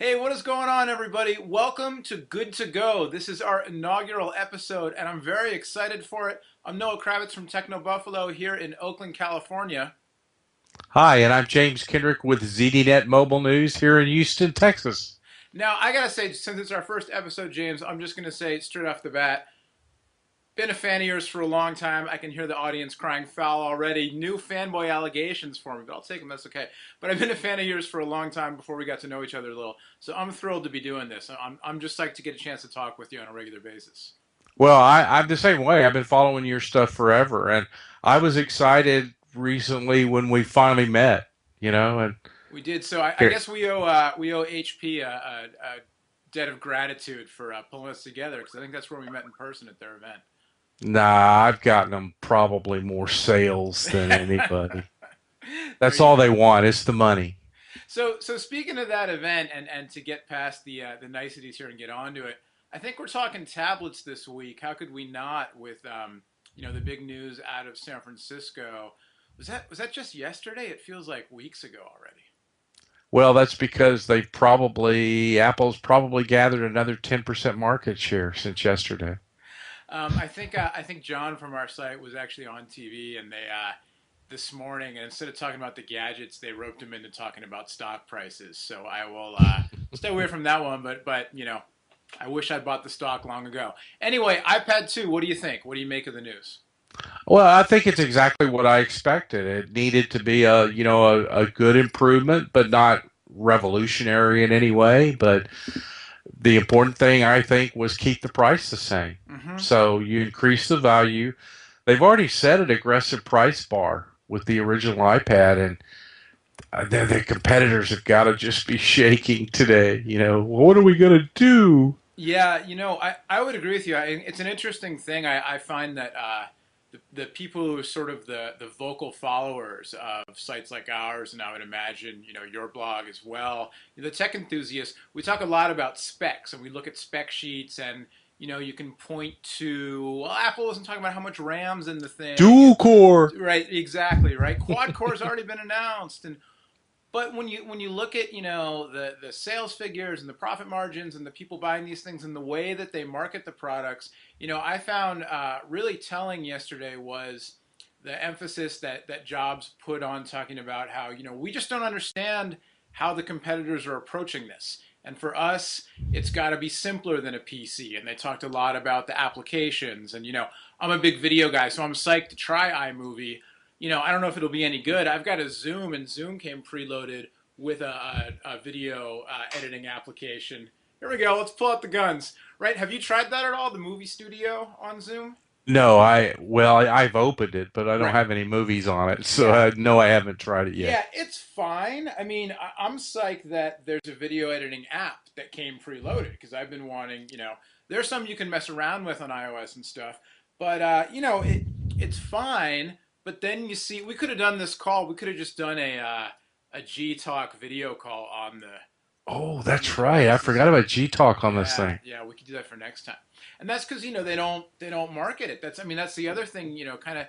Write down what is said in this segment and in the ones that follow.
Hey, what is going on, everybody? Welcome to Good to Go. This is our inaugural episode, and I'm very excited for it. I'm Noah Kravitz from Techno Buffalo here in Oakland, California. Hi, and I'm James Kendrick with ZDNet Mobile News here in Houston, Texas. Now, I gotta say, since it's our first episode, James, I'm just gonna say straight off the bat, been a fan of yours for a long time. I can hear the audience crying foul already. New fanboy allegations for me, but I'll take them. That's okay. But I've been a fan of yours for a long time before we got to know each other a little. So I'm thrilled to be doing this. I'm just like to get a chance to talk with you on a regular basis. Well, I'm the same way. I've been following your stuff forever, and I was excited recently when we finally met. And We did. So I here, guess we owe HP a debt of gratitude for pulling us together because I think that's where we met in person at their event. nah, I've gotten them probably more sales than anybody. There That's you all they go. want. It's the money. So speaking of that event and to get past the niceties here and get on to it, I think we're talking tablets this week. How could we not with the big news out of San Francisco? Was that just yesterday? It feels like weeks ago already. Well, that's because Apple's probably gathered another 10% market share since yesterday. I think John from our site was actually on TV, and they this morning, and instead of talking about the gadgets, they roped him into talking about stock prices. So I will stay away from that one. But I wish I'd bought the stock long ago. Anyway, iPad 2. What do you think? What do you make of the news? Well, I think it's exactly what I expected. It needed to be a good improvement, but not revolutionary in any way. But the important thing I think was keep the price the same. Mm-hmm. So you increase the value. They've already set an aggressive price bar with the original iPad, and the competitors have got to just be shaking today. What are we going to do? Yeah, I would agree with you. It's an interesting thing. I find that the people who are sort of the vocal followers of sites like ours, and I would imagine, your blog as well, the tech enthusiasts, we talk a lot about specs and we look at spec sheets and, you can point to, well, Apple isn't talking about how much RAM's in the thing. Dual core. Right, exactly, right. Quad core's already been announced. But when you look at the sales figures and the profit margins and the people buying these things and the way that they market the products, I found really telling yesterday was the emphasis that Jobs put on talking about how we just don't understand how the competitors are approaching this. And for us, it's got to be simpler than a PC. And they talked a lot about the applications. And I'm a big video guy, so I'm psyched to try iMovie. I don't know if it'll be any good. I've got a Zoom, and Zoom came preloaded with a video editing application. Here we go. Let's pull out the guns. Right? Have you tried that at all? The movie studio on Zoom? No, I've opened it, but I don't Right. have any movies on it, so Yeah. no, I haven't tried it yet. Yeah, it's fine. I mean, I'm psyched that there's a video editing app that came preloaded because I've been wanting, there's some you can mess around with on iOS and stuff, but it's fine. But then you see, we could have done this call. We could have just done a G Talk video call Oh, on these that's right. I devices. forgot about G Talk on this Yeah, thing. yeah, we could do that for next time. And that's because they don't market it. That's the other thing. Kind of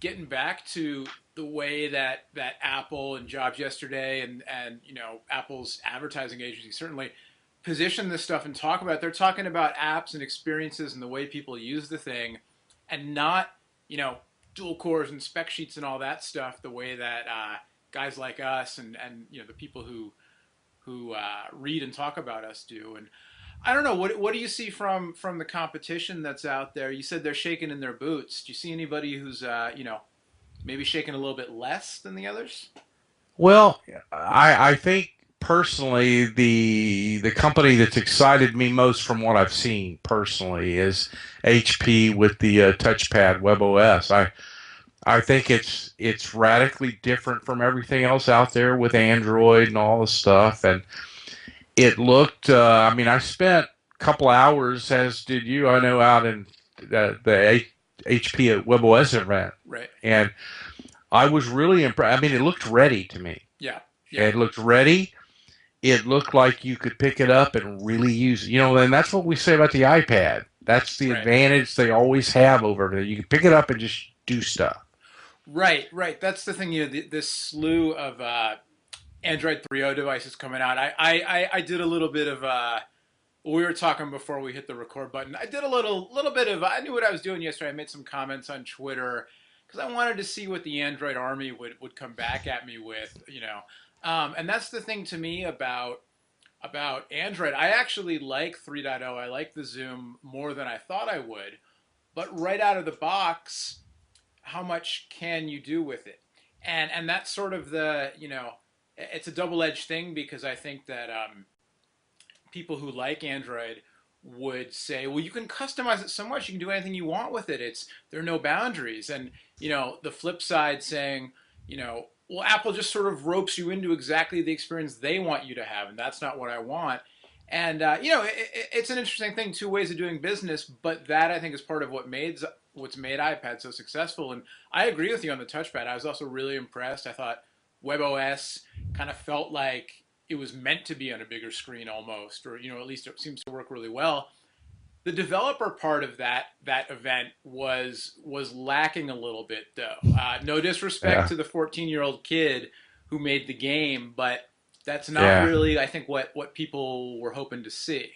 getting back to the way that Apple and Jobs yesterday and Apple's advertising agency certainly position this stuff and talk about it. They're talking about apps and experiences and the way people use the thing, and not you know dual cores and spec sheets and all that stuff. The way that guys like us and the people who read and talk about us do. And I don't know what do you see from the competition that's out there? You said they're shaking in their boots. Do you see anybody who's maybe shaking a little bit less than the others? Well, I think personally the company that's excited me most from what I've seen personally is HP with the touchpad WebOS. I think it's radically different from everything else out there with Android and all the stuff, and it looked. I mean, I spent a couple hours, as did you. I know out in the HP at WebOS event, Right. and I was really impressed. I mean, it looked ready to me. Yeah. Yeah. It looked ready. It looked like you could pick it up and really use it. And that's what we say about the iPad. That's the Right. advantage they always have over it. You can pick it up and just do stuff. Right. Right. That's the thing. This slew of Android 3.0 devices coming out. I did a little bit of we were talking before we hit the record button. I did a little bit of I knew what I was doing yesterday. I made some comments on Twitter because I wanted to see what the Android army would come back at me with, you know. And that's the thing to me about Android. I actually like 3.0. I like the zoom more than I thought I would. But right out of the box, how much can you do with it? And that's sort of the, you know, it's a double-edged thing because I think that people who like Android would say, well, you can customize it so much, you can do anything you want with it. There are no boundaries. And you know, the flip side saying, you know, well, Apple just sort of ropes you into exactly the experience they want you to have, and that's not what I want. And you know, it's an interesting thing, two ways of doing business, but that I think is part of what's made iPad so successful. And I agree with you on the touchpad. I was also really impressed. I thought WebOS kind of felt like it was meant to be on a bigger screen almost, or you know, at least it seems to work really well. The developer part of that event was lacking a little bit though. No disrespect Yeah. to the 14-year-old kid who made the game, but that's not Yeah. really I think what people were hoping to see.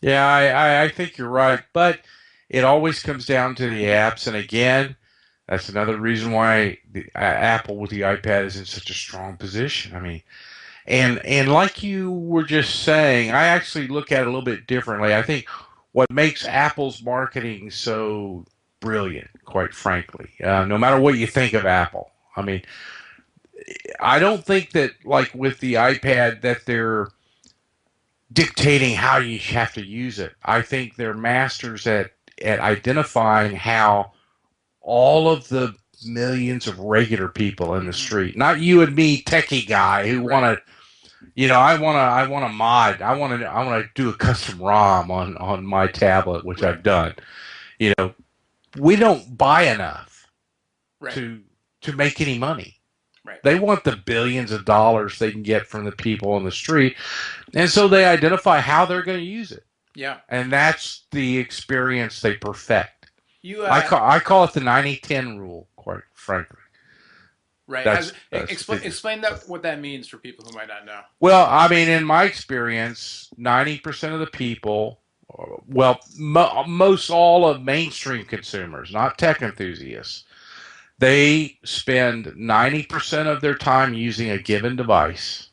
Yeah, I think you're right, but it always comes down to the apps, and again, that's another reason why Apple with the iPad is in such a strong position. I mean, and like you were just saying, I actually look at it a little bit differently. I think what makes Apple's marketing so brilliant, quite frankly, no matter what you think of Apple, I mean, I don't think that like with the iPad that they're dictating how you have to use it. I think they're masters at identifying how all of the millions of regular people in the Hmm. street, not you and me, techie guy who Right. want to, you know, I want to mod, I want to do a custom ROM on my tablet, which Right. I've done. You know, we don't buy enough Right. to make any money. Right. They want the billions of dollars they can get from the people on the street, and so they identify how they're going to use it, Yeah. and that's the experience they perfect. You I call it the 90-10 rule, quite frankly. right. That's Explain that what that means for people who might not know. well, I mean, in my experience, 90% of the people, well, most all of mainstream consumers, not tech enthusiasts, they spend 90% of their time using a given device,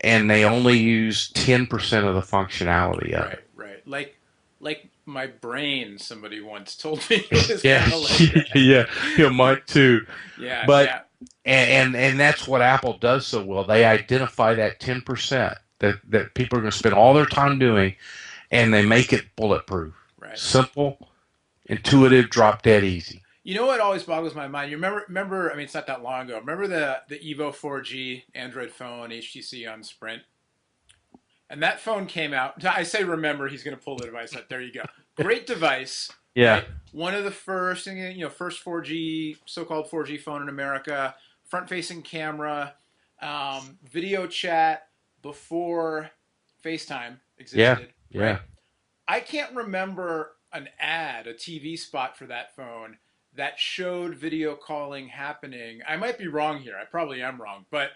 and they only use 10% of the functionality of Right. it. Right. Like my brain, somebody once told me it was Yeah, kind of like that. yeah, yeah, mine too. Yeah. But Yeah. and that's what Apple does so well. They identify that 10% that people are going to spend all their time doing, and they make it bulletproof, Right. simple, intuitive, drop dead easy. You know what always boggles my mind? You remember? I mean, it's not that long ago. Remember the Evo 4G Android phone HTC on Sprint, and that phone came out. I say remember. He's going to pull the device out. There you go. Great device, Yeah, right? One of the first, you know, first 4G, so-called 4G phone in America. Front-facing camera, video chat before FaceTime yeah, existed, right? yeah. I can't remember an ad, a TV spot for that phone that showed video calling happening. I might be wrong here. I probably am wrong, but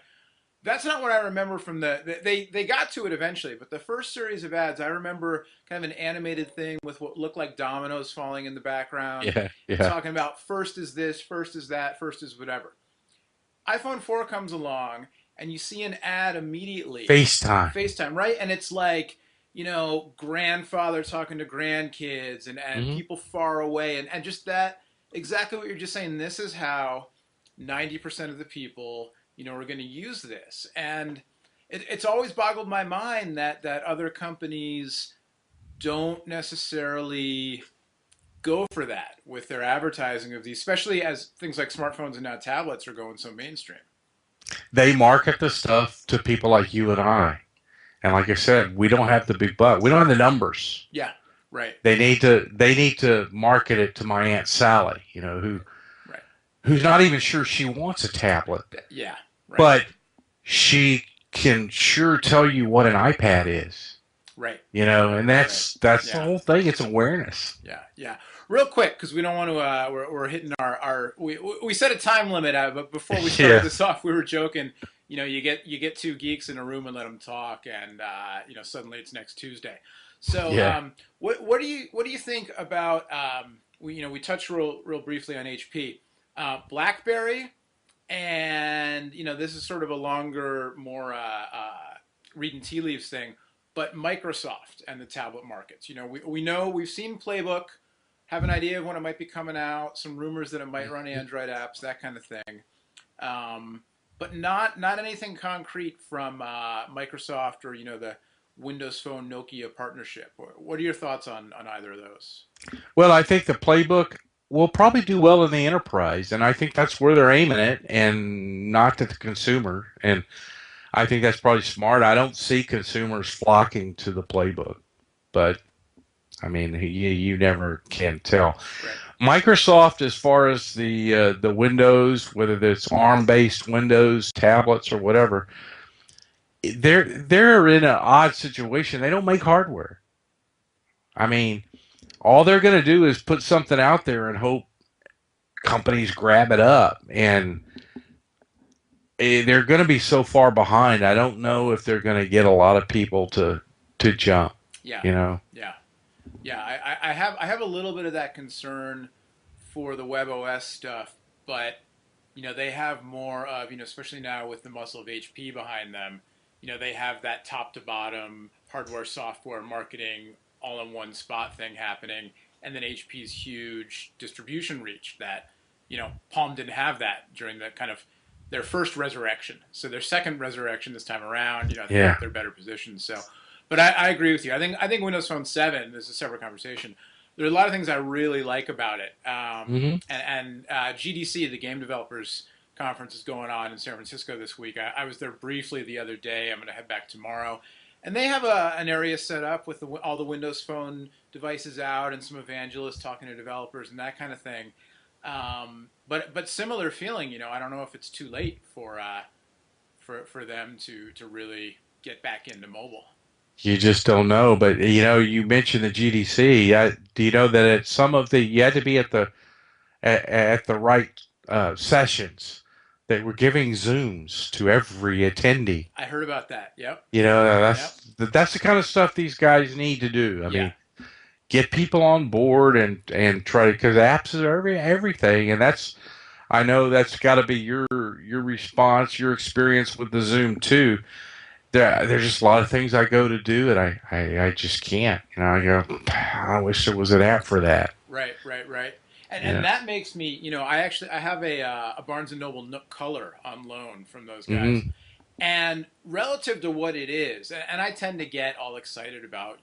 that's not what I remember from they got to it eventually, but the first series of ads I remember kind of an animated thing with what looked like dominoes falling in the background Yeah, and yeah. talking about first is this, first is that, first is whatever. iPhone 4 comes along and you see an ad immediately. FaceTime. FaceTime, right? And it's like, you know, grandfather talking to grandkids and Hmm. people far away and just that exactly what you're just saying. This is how 90% of the people, you know, are going to use this. And it's always boggled my mind that other companies don't necessarily go for that with their advertising of these, especially as things like smartphones and now tablets are going so mainstream. They market the stuff to people like you and I. And like I said, we don't have the big butt. We don't have the numbers. Yeah, right, They need to market it to my Aunt Sally, you know, right. who's not even sure she wants a tablet, Yeah, right, but she can sure tell you what an iPad is, right, you know, and right. that's the Yeah, whole thing. It's awareness. yeah, yeah. Real quick, because we don't want to. We're hitting our we set a time limit, but before we started Yeah, this off, we were joking. you get two geeks in a room and let them talk, and suddenly it's next Tuesday. So Yeah. what do you think about we touched real briefly on HP, BlackBerry, and this is sort of a longer, more reading tea leaves thing, but Microsoft and the tablet markets. We know we've seen Playbook, have an idea of when it might be coming out, some rumors that it might run Android apps, that kind of thing. But not anything concrete from Microsoft or the Windows Phone Nokia partnership. What are your thoughts on either of those? Well, I think the playbook will probably do well in the enterprise, and I think that's where they're aiming it, and not to the consumer. And I think that's probably smart. I don't see consumers flocking to the playbook, but I mean, you never can tell. Right. Microsoft, as far as the Windows, whether it's ARM-based Windows tablets or whatever, they're in an odd situation. They don't make hardware. I mean, all they're going to do is put something out there and hope companies grab it up, and they're going to be so far behind. I don't know if they're going to get a lot of people to jump. Yeah. You know. Yeah. Yeah. I have a little bit of that concern for the WebOS stuff, but they have more of especially now with the muscle of HP behind them. They have that top to bottom hardware, software, marketing all in one spot thing happening, and then HP's huge distribution reach that Palm didn't have that during the kind of their first resurrection. So their second resurrection this time around, I think Yeah. they're better positioned. So, but I agree with you. I think Windows Phone 7. This is a separate conversation. There are a lot of things I really like about it. Hmm. And GDC, the Game Developers Conference, is going on in San Francisco this week. I was there briefly the other day. I'm going to head back tomorrow. And they have an area set up with all the Windows Phone devices out and some evangelists talking to developers and that kind of thing. But similar feeling. I don't know if it's too late for them to really get back into mobile. You just don't know. But you mentioned the GDC. Do you know that at some of the you had to be at the right sessions. They were giving Zooms to every attendee. I heard about that. Yep. Yep. That's the kind of stuff these guys need to do. I Yeah. mean, get people on board and try because apps are everything, and I know that's got to be your response, your experience with the Zoom too. There's just a lot of things I go to do, and I just can't. I go, I wish there was an app for that. Right. Right. Right. And Yeah. and that makes me, I have a Barnes and Noble Nook Color on loan from those guys. Hmm. And relative to what it is, and I tend to get all excited about,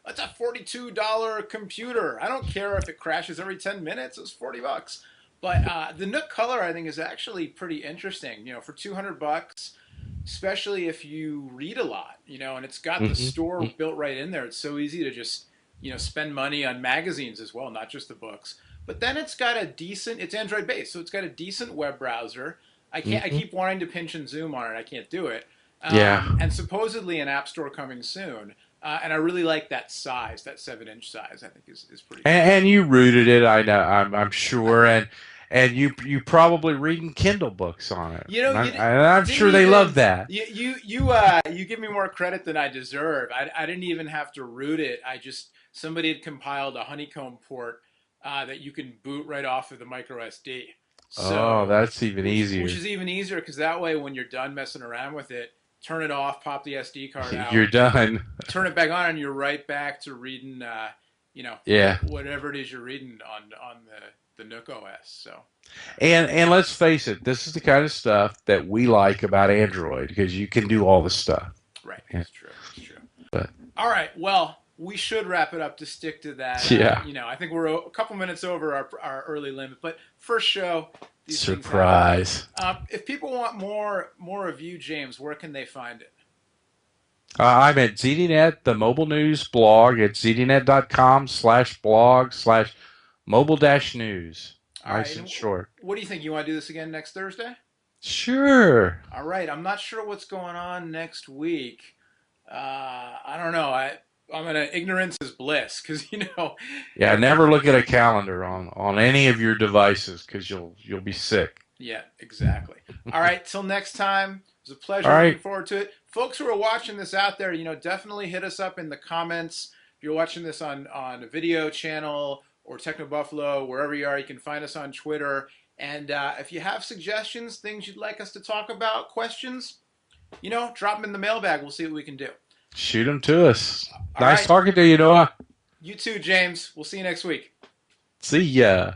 it's a $42 computer. I don't care if it crashes every 10 minutes, it's $40. But the Nook Color, I think, is actually pretty interesting. For $200, especially if you read a lot, and it's got the store Hmm. built right in there. It's so easy to just, spend money on magazines as well, not just the books. But then it's Android based, so it's got a decent web browser. I Hmm. keep wanting to pinch and zoom on it. I can't do it. Yeah. And supposedly an app store coming soon. And I really like that size, that 7-inch size. I think is pretty cool. And you rooted it, I know, I'm sure, and you probably reading Kindle books on it. You know, you, And I'm didn't sure they love even that. you give me more credit than I deserve. I didn't even have to root it. Somebody had compiled a honeycomb port that you can boot right off of the micro SD. Oh, So that's even which easier. is even easier because that way when you're done messing around with it, turn it off, pop the SD card You're out, done. turn it back on, and you're right back to reading Yeah. whatever it is you're reading on the Nook OS. So And let's face it, this is the kind of stuff that we like about Android because you can do all the stuff. right, Yeah. it's true, it's true. But All right. Well, we should wrap it up to stick to that. yeah, I think we're a couple minutes over our early limit, but first show, these things happen. surprise. If people want more of you, James, where can they find it? I'm at ZDNet, the mobile news blog at zdnet.com/blog/mobile-news. All right. Nice and And short. what do you think? You want to do this again next Thursday? Sure. All right. I'm not sure what's going on next week. I don't know. I'm gonna ignorance is bliss because Yeah, never look at a calendar on any of your devices because you'll be sick. yeah, exactly. All right. Till next time. was a All pleasure. Looking right. forward to it. Folks who are watching this out there, definitely hit us up in the comments. If you're watching this on a video channel or Techno Buffalo, wherever you are, you can find us on Twitter. And if you have suggestions, things you'd like us to talk about, questions, drop them in the mailbag. We'll see what we can do. Shoot them to us. All Nice right. talking to you, Noah. You too, James. We'll see you next week. See ya.